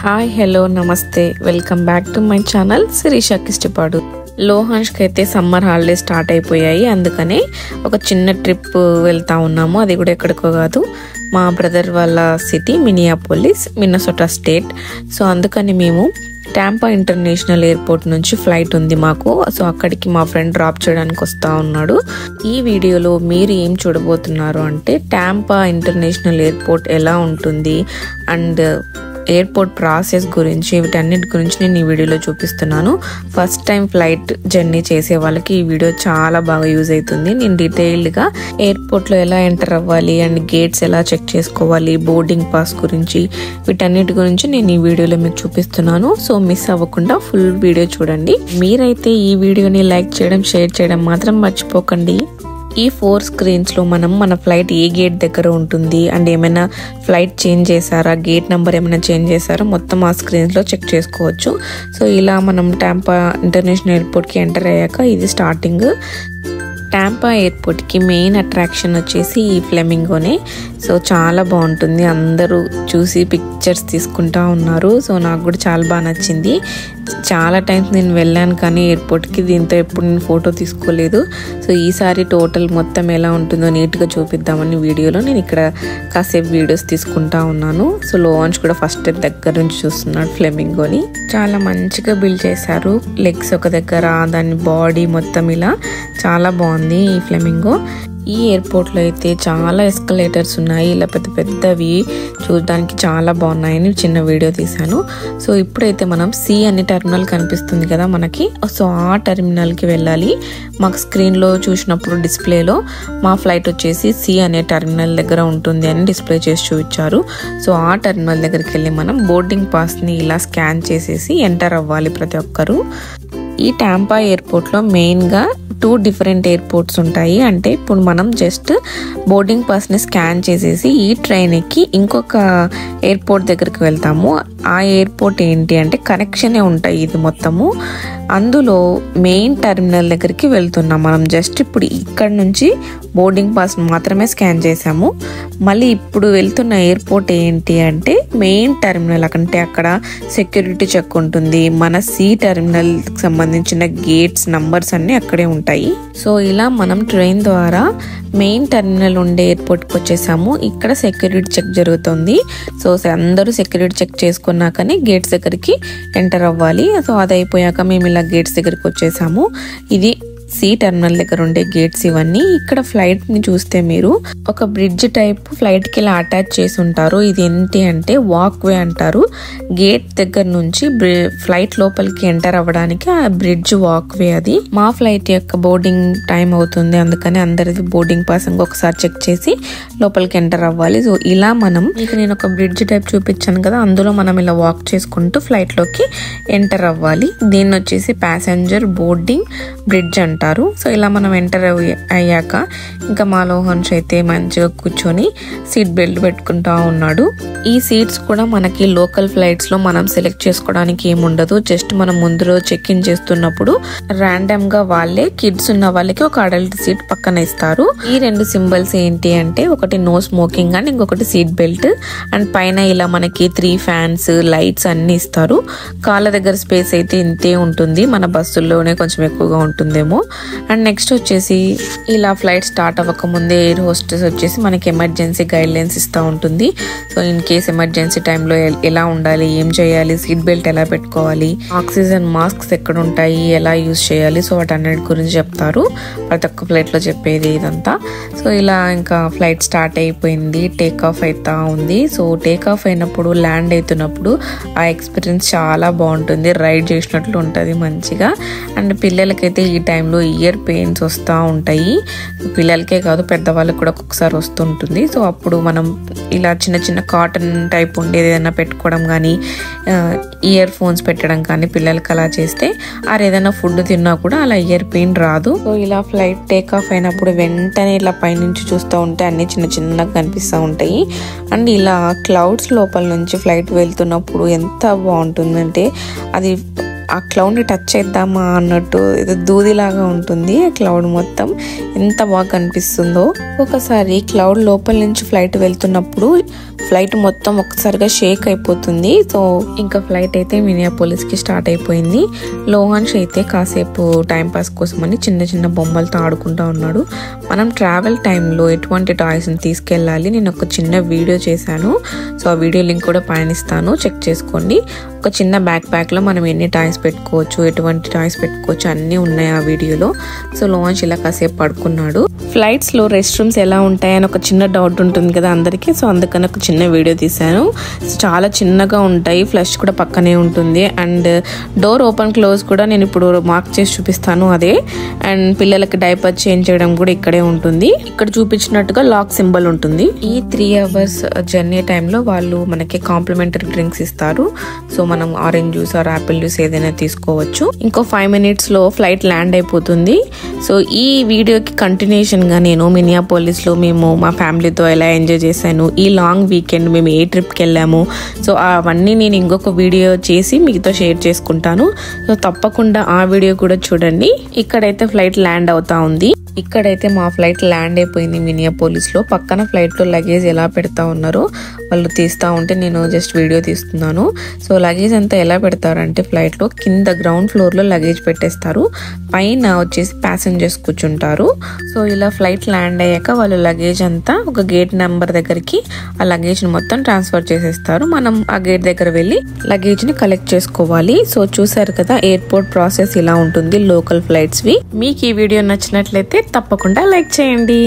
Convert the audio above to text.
Hi hello నమస్తే welcome back to my channel Shirisha Kistipadu. లోహాన్ష్కి అయితే సమ్మర్ హాలిడేస్ స్టార్ట్ అయిపోయాయి. అందుకనే ఒక చిన్న ట్రిప్ వెళ్తా ఉన్నాము. అది కూడా ఎక్కడికో కాదు, మా బ్రదర్ వాళ్ళ city Minneapolis, Minnesota state. So అందుకని మేము టాంపా ఇంటర్నేషనల్ ఎయిర్పోర్ట్ నుంచి ఫ్లైట్ ఉంది మాకు. సో అక్కడికి మా ఫ్రెండ్ డ్రాప్ చేయడానికి వస్తూ ఉన్నాడు. ఈ వీడియోలో మీరు ఏం చూడబోతున్నారు అంటే టాంపా ఇంటర్నేషనల్ ఎయిర్పోర్ట్ ఎలా ఉంటుంది అండ్ ఎయిర్పోర్ట్ ప్రాసెస్ గురించి, వీటన్నిటి గురించి నేను ఈ వీడియోలో చూపిస్తున్నాను. ఫస్ట్ టైం ఫ్లైట్ జర్నీ చేసే వాళ్ళకి ఈ వీడియో చాలా బాగా యూజ్ అవుతుంది. నేను డీటెయిల్డ్గా ఎయిర్పోర్ట్లో ఎలా ఎంటర్ అవ్వాలి అండ్ గేట్స్ ఎలా చెక్ చేసుకోవాలి, బోర్డింగ్ పాస్ గురించి, వీటన్నిటి గురించి నేను ఈ వీడియోలో మీకు చూపిస్తున్నాను. సో మిస్ అవ్వకుండా ఫుల్ వీడియో చూడండి. మీరైతే ఈ వీడియోని లైక్ చేయడం, షేర్ చేయడం మాత్రం మర్చిపోకండి. ఈ 4 స్క్రీన్స్లో మన ఫ్లైట్ ఏ గేట్ దగ్గర ఉంటుంది అండ్ ఏమైనా ఫ్లైట్ చేంజ్ చేశారా, గేట్ నెంబర్ ఏమైనా చేంజ్ చేశారా, మొత్తం ఆ స్క్రీన్స్లో చెక్ చేసుకోవచ్చు. సో ఇలా మనం టాంపా ఇంటర్నేషనల్ ఎయిర్పోర్ట్కి ఎంటర్ అయ్యాక ఇది స్టార్టింగ్. టాంపా ఎయిర్పోర్ట్కి మెయిన్ అట్రాక్షన్ వచ్చేసి ఈ ఫ్లెమింగోనే. సో చాలా బాగుంటుంది, అందరూ చూసి పిక్చర్స్ తీసుకుంటా ఉన్నారు. సో నాకు కూడా చాలా బాగా నచ్చింది. చాలా టైమ్స్ నేను వెళ్ళాను కానీ ఎయిర్పోర్ట్కి, దీంతో ఎప్పుడు నేను ఫోటో తీసుకోలేదు. సో ఈసారి టోటల్ మొత్తం ఎలా ఉంటుందో నీట్గా చూపిద్దామని వీడియోలో నేను ఇక్కడ కాసేపు వీడియోస్ తీసుకుంటా ఉన్నాను. సో లోహాన్ష్ కూడా ఫస్ట్ దగ్గర నుంచి చూస్తున్నాడు ఫ్లెమింగోని. చాలా మంచిగా బిల్డ్ చేశారు. లెగ్స్ ఒక దగ్గర, దాని బాడీ మొత్తం ఇలా చాలా బాగుంది ఈ ఫ్లెమింగో. ఈ ఎయిర్పోర్ట్లో అయితే చాలా ఎస్కలేటర్స్ ఉన్నాయి, ఇలా పెద్ద పెద్దవి, చూడడానికి చాలా బాగున్నాయని చిన్న వీడియో తీశాను. సో ఇప్పుడైతే మనం సి అనే టెర్మినల్ కనిపిస్తుంది కదా మనకి. సో ఆ టెర్మినల్కి వెళ్ళాలి. మాకు స్క్రీన్లో చూసినప్పుడు డిస్ప్లేలో మా ఫ్లైట్ వచ్చేసి సి అనే టెర్మినల్ దగ్గర ఉంటుంది అని డిస్ప్లే చేసి చూపించారు. సో ఆ టెర్మినల్ దగ్గరికి వెళ్ళి మనం బోర్డింగ్ పాస్ని ఇలా స్కాన్ చేసేసి ఎంటర్ అవ్వాలి ప్రతి ఒక్కరు. ఈ టాంపా ఎయిర్పోర్ట్లో మెయిన్గా 2 డిఫరెంట్ ఎయిర్పోర్ట్స్ ఉంటాయి. అంటే ఇప్పుడు మనం జస్ట్ బోర్డింగ్ పాస్ని స్కాన్ చేసేసి ఈ ట్రైన్ ఎక్కి ఇంకొక ఎయిర్పోర్ట్ దగ్గరికి వెళ్తాము. ఆ ఎయిర్పోర్ట్ ఏంటి అంటే కనెక్షనే ఉంటాయి ఇది మొత్తము. అందులో మెయిన్ టెర్మినల్ దగ్గరికి వెళ్తున్నాం మనం. జస్ట్ ఇప్పుడు ఇక్కడ నుంచి బోర్డింగ్ పాస్ మాత్రమే స్కాన్ చేసాము. మళ్ళీ ఇప్పుడు వెళ్తున్న ఎయిర్పోర్ట్ ఏంటి అంటే మెయిన్ టెర్మినల్. అంటే అక్కడ సెక్యూరిటీ చెక్ ఉంటుంది, మన సి టెర్మినల్కి సంబంధించిన గేట్స్ నంబర్స్ అన్నీ అక్కడే ఉంటాయి. సో ఇలా మనం ట్రైన్ ద్వారా మెయిన్ టెర్మినల్ ఉండే ఎయిర్పోర్ట్కి వచ్చేసాము. ఇక్కడ సెక్యూరిటీ చెక్ జరుగుతుంది. సో అందరూ సెక్యూరిటీ చెక్ చేసుకున్నాకనే గేట్స్ దగ్గరికి ఎంటర్ అవ్వాలి. సో అది అయిపోయాక మేము ఇలా గేట్స్ దగ్గరికి వచ్చేసాము. ఇది సి టెర్మినల్ దగ్గర ఉండే గేట్స్ ఇవన్నీ. ఇక్కడ ఫ్లైట్ ని చూస్తే మీరు ఒక బ్రిడ్జ్ టైప్ ఫ్లైట్ కి ఇలా అటాచ్ చేసి ఉంటారు. ఇది ఏంటి అంటే వాక్ వే అంటారు. గేట్ దగ్గర నుంచి ఫ్లైట్ లోపలికి ఎంటర్ అవ్వడానికి ఆ బ్రిడ్జ్ వాక్ వే అది. మా ఫ్లైట్ యొక్క బోర్డింగ్ టైం అవుతుంది, అందుకని అందరిది బోర్డింగ్ పాస్ ఒకసారి చెక్ చేసి లోపలికి ఎంటర్ అవ్వాలి. సో ఇలా మనం, మీకు నేను ఒక బ్రిడ్జ్ టైప్ చూపించాను కదా, అందులో మనం ఇలా వాక్ చేసుకుంటూ ఫ్లైట్ లోకి ఎంటర్ అవ్వాలి. దీన్ని వచ్చేసి ప్యాసింజర్ బోర్డింగ్ బ్రిడ్జ్ అంటారు. సో ఇలా మనం ఎంటర్ అయ్యాక ఇంకా మా లోహాన్ష్ అయితే మంచిగా కూర్చొని సీట్ బెల్ట్ పెట్టుకుంటా ఉన్నాడు. ఈ సీట్స్ కూడా మనకి లోకల్ ఫ్లైట్స్ లో మనం సెలెక్ట్ చేసుకోవడానికి ఏముండదు. జస్ట్ మనం ముందు రోజు చెక్ ఇన్ చేస్తున్నప్పుడు ర్యాండమ్ గా వాళ్ళే, కిడ్స్ ఉన్న వాళ్ళకి ఒక అడల్ట్ సీట్ పక్కన ఇస్తారు. ఈ 2 సింబల్స్ ఏంటి అంటే ఒకటి నో స్మోకింగ్ అండ్ ఇంకొకటి సీట్ బెల్ట్. అండ్ పైన ఇలా మనకి 3 ఫ్యాన్స్, లైట్స్ అన్ని ఇస్తారు. కాళ్ళ దగ్గర స్పేస్ అయితే ఇంతే ఉంటుంది, మన బస్సుల్లోనే కొంచెం ఎక్కువగా ఉంటుందేమో. అండ్ నెక్స్ట్ వచ్చేసి ఇలా ఫ్లైట్ స్టార్ట్ అవ్వక ముందే ఎయిర్ హోస్టెస్ వచ్చేసి మనకి ఎమర్జెన్సీ గైడ్ లైన్స్ ఇస్తూ ఉంటుంది. సో ఇన్ కేస్ ఎమర్జెన్సీ టైంలో ఎలా ఉండాలి, ఏం చేయాలి, సీట్ బెల్ట్ ఎలా పెట్టుకోవాలి, ఆక్సిజన్ మాస్క్స్ ఎక్కడ ఉంటాయి, ఎలా యూజ్ చేయాలి, సో వాటన్నిటి గురించి చెప్తారు. ప్రతి ఒక్క ఫ్లైట్లో చెప్పేది ఇదంతా. సో ఇలా ఇంకా ఫ్లైట్ స్టార్ట్ అయిపోయింది, టేక్ ఆఫ్ అవుతా ఉంది. సో టేక్ ఆఫ్ అయినప్పుడు, ల్యాండ్ అవుతున్నప్పుడు ఆ ఎక్స్పీరియన్స్ చాలా బాగుంటుంది, రైడ్ చేసినట్లు ఉంటుంది మంచిగా. అండ్ పిల్లలకైతే ఈ టైంలో ఇయర్ పెయిన్స్ వస్తూ ఉంటాయి. పిల్లలకే కాదు పెద్దవాళ్ళకి కూడా ఒక్కొక్కసారి వస్తుంటుంది. సో అప్పుడు మనం ఇలా చిన్న చిన్న కాటన్ టైప్ ఉండేది ఏదైనా పెట్టుకోవడం కానీ, ఇయర్ ఫోన్స్ పెట్టడం కానీ పిల్లలకి అలా చేస్తే ఏదైనా ఫుడ్ తిన్నా కూడా అలా ఇయర్ పెయిన్ రాదు. సో ఇలా ఫ్లైట్ టేక్ ఆఫ్ అయినప్పుడు వెంటనే ఇలా పైనుంచి చూస్తూ ఉంటే అన్ని చిన్న చిన్నగా కనిపిస్తూ ఉంటాయి. అండ్ ఇలా క్లౌడ్స్ లోపల నుంచి ఫ్లైట్ వెళ్తున్నప్పుడు ఎంత బాగుంటుందంటే, అది ఆ క్లౌడ్ని టచ్ చేద్దామా అన్నట్టు ఏదో దూదిలాగా ఉంటుంది. ఆ క్లౌడ్ మొత్తం ఎంత బాగా కనిపిస్తుందో. ఒకసారి క్లౌడ్ లోపల నుంచి ఫ్లైట్ వెళ్తున్నప్పుడు ఫ్లైట్ మొత్తం ఒక్కసారిగా షేక్ అయిపోతుంది. సో ఇంకా ఫ్లైట్ అయితే మినియాపోలిస్ కి స్టార్ట్ అయిపోయింది. లోహాన్ష్ అయితే కాసేపు టైం పాస్ కోసమని చిన్న చిన్న బొమ్మలతో ఆడుకుంటా ఉన్నాడు. మనం ట్రావెల్ టైంలో ఎటువంటి టాయ్స్ ని తీసుకెళ్ళాలి నేను ఒక చిన్న వీడియో చేశాను. సో ఆ వీడియో లింక్ కూడా పైన ఇస్తాను, చెక్ చేసుకోండి. ఒక చిన్న బ్యాక్ ప్యాక్ లో మనం ఎన్ని టాయ్స్ పెట్టుకోవచ్చు, ఎటువంటి టాయ్స్ పెట్టుకోవచ్చు అన్నీ ఉన్నాయి ఆ వీడియోలో. సో లోహాన్ష్ ఇలా కాసేపు పడుకున్నాడు. ఫ్లైట్స్ లో రెస్ట్ రూమ్స్ ఎలా ఉంటాయని ఒక చిన్న డౌట్ ఉంటుంది కదా అందరికి. సో అందుకని ఒక చిన్న వీడియో తీశాను. చాలా చిన్నగా ఉంటాయి, ఫ్లష్ కూడా పక్కనే ఉంటుంది. అండ్ డోర్ ఓపెన్ క్లోజ్ కూడా నేను ఇప్పుడు మార్క్ చేసి చూపిస్తాను అదే. అండ్ పిల్లలకి డైపర్ చేంజ్ చేయడం కూడా ఇక్కడే ఉంటుంది. ఇక్కడ చూపించినట్టుగా లాక్ సింబల్ ఉంటుంది. ఈ 3 hours జర్నీ టైంలో వాళ్ళు మనకి కాంప్లిమెంటరీ డ్రింక్స్ ఇస్తారు. సో మనం orange juice or apple juice ఏదైనా తీసుకోవచ్చు. ఇంకో 5 minutes లో ఫ్లైట్ ల్యాండ్ అయిపోతుంది. సో ఈ వీడియోకి కంటిన్యూషన్ గా నేను మినియాపోలిస్ లో మేము మా ఫ్యామిలీతో ఎలా ఎంజాయ్ చేశాను, ఈ లాంగ్ వీకెండ్ మేము ఏ ట్రిప్కి వెళ్ళాము, సో అవన్నీ నేను ఇంకొక వీడియో చేసి మీతో షేర్ చేసుకుంటాను. సో తప్పకుండా ఆ వీడియో కూడా చూడండి. ఇక్కడైతే ఫ్లైట్ ల్యాండ్ అవుతా ఉంది. ఇక్కడైతే మా ఫ్లైట్ ల్యాండ్ అయిపోయింది మినియాపోలిస్ లో. పక్కన ఫ్లైట్ లో లగేజ్ ఎలా పెడతా ఉన్నారో వాళ్ళు తీస్తా ఉంటే నేను జస్ట్ వీడియో తీస్తున్నాను. సో లగేజ్ అంతా ఎలా పెడతారంటే ఫ్లైట్ లో కింద గ్రౌండ్ ఫ్లోర్ లో లగేజ్ పెట్టేస్తారు, పైన వచ్చేసి ప్యాసింజర్స్ కూర్చుంటారు. సో ఇలా ఫ్లైట్ ల్యాండ్ అయ్యాక వాళ్ళు లగేజ్ అంతా ఒక గేట్ నెంబర్ దగ్గరికి ఆ లగేజ్ ని మొత్తం ట్రాన్స్ఫర్ చేసేస్తారు. మనం ఆ గేట్ దగ్గర వెళ్ళి లగేజ్ ని కలెక్ట్ చేసుకోవాలి. సో చూసారు కదా ఎయిర్పోర్ట్ ప్రాసెస్ ఇలా ఉంటుంది లోకల్ ఫ్లైట్స్ వి. మీకు ఈ వీడియో నచ్చినట్లయితే తప్పకుండా లైక్ చేయండి.